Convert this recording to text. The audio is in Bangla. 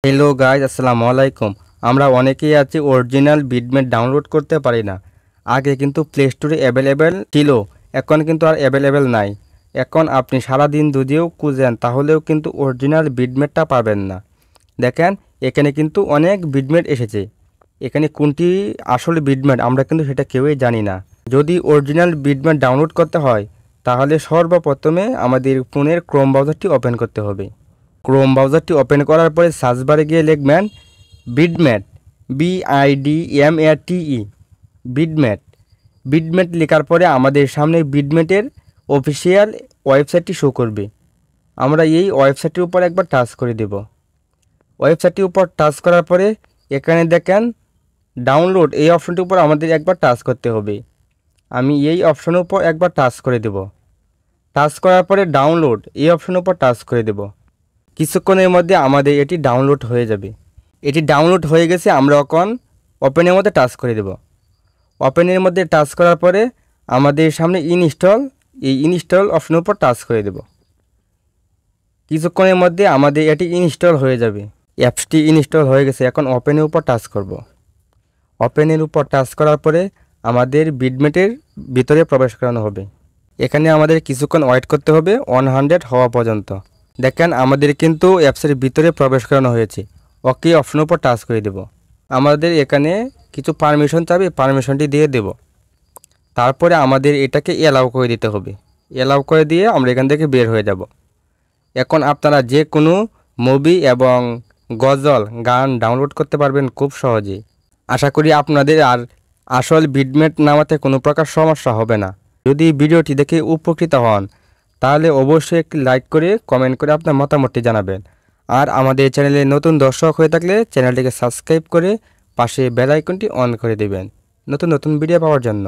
হ্যালো গাইজ, আসসালামু আলাইকুম। আমরা অনেকেই আছি অরিজিনাল বিটমেট ডাউনলোড করতে পারি না। আগে কিন্তু প্লে স্টোরে অ্যাভেলেবেল ছিল, এখন কিন্তু আর অ্যাভেলেবেল নাই। এখন আপনি সারাদিন যদিও খুঁজেন তাহলেও কিন্তু অরিজিনাল বিটমেটটা পাবেন না। দেখেন, এখানে কিন্তু অনেক বিটমেট এসেছে। এখানে কোনটি আসলে বিটমেট আমরা কিন্তু সেটা কেউই জানি না। যদি অরিজিনাল বিটমেট ডাউনলোড করতে হয় তাহলে সর্বপ্রথমে আমাদের ফোনের ক্রোম ব্রাউজারটি ওপেন করতে হবে। ক্রোম ব্রাউজারটি ওপেন করার পরে সার্চ বারে গিয়ে লিখবেন বিটমেট, BIDMATE, বিটমেট। বিটমেট লেখার পরে আমাদের সামনে বিটমেটের অফিসিয়াল ওয়েবসাইটটি শো করবে। আমরা এই ওয়েবসাইটের উপর একবার টাচ করে দেব। ওয়েবসাইটটির উপর টাচ করার পরে এখানে দেখেন ডাউনলোড, এই অপশনটির উপর আমাদের একবার টাচ করতে হবে। আমি এই অপশনের উপর একবার টাচ করে দেব। টাচ করার পরে ডাউনলোড, এই অপশনের উপর টাচ করে দেব। কিছুক্ষণের মধ্যে আমাদের এটি ডাউনলোড হয়ে যাবে। এটি ডাউনলোড হয়ে গেছে। আমরা এখন ওপেনের মধ্যে টাচ করে দেব। ওপেনের মধ্যে টাচ করার পরে আমাদের সামনে ইনস্টল, এই ইনস্টল অপশনের উপর টাচ করে দেব। কিছুক্ষণের মধ্যে আমাদের এটি ইনস্টল হয়ে যাবে। অ্যাপসটি ইনস্টল হয়ে গেছে। এখন ওপেনের উপর টাচ করব। ওপেনের উপর টাচ করার পরে আমাদের বিটমেটের ভিতরে প্রবেশ করানো হবে। এখানে আমাদের কিছুক্ষণ ওয়েট করতে হবে 100 হওয়া পর্যন্ত। দেখেন, আমাদের কিন্তু অ্যাপসের ভিতরে প্রবেশ করানো হয়েছে। ওকে অপশনের উপর টাচ করে দেব। আমাদের এখানে কিছু পারমিশন চাবে, পারমিশনটি দিয়ে দেব। তারপরে আমাদের এটাকে অ্যালাউ করে দিতে হবে। অ্যালাউ করে দিয়ে আমরা এখান থেকে বের হয়ে যাব। এখন আপনারা যে কোনো মুভি এবং গজল গান ডাউনলোড করতে পারবেন খুব সহজেই। আশা করি আপনাদের আর আসল বিটমেট নামাতে কোনো প্রকার সমস্যা হবে না। যদি ভিডিওটি দেখে উপকৃত হন তাহলে অবশ্যই একটি লাইক করে কমেন্ট করে আপনার মতামতটি জানাবেন। আর আমাদের চ্যানেলে নতুন দর্শক হয়ে থাকলে চ্যানেলটিকে সাবস্ক্রাইব করে পাশে বেল আইকনটি অন করে দেবেন নতুন নতুন ভিডিও পাওয়ার জন্য।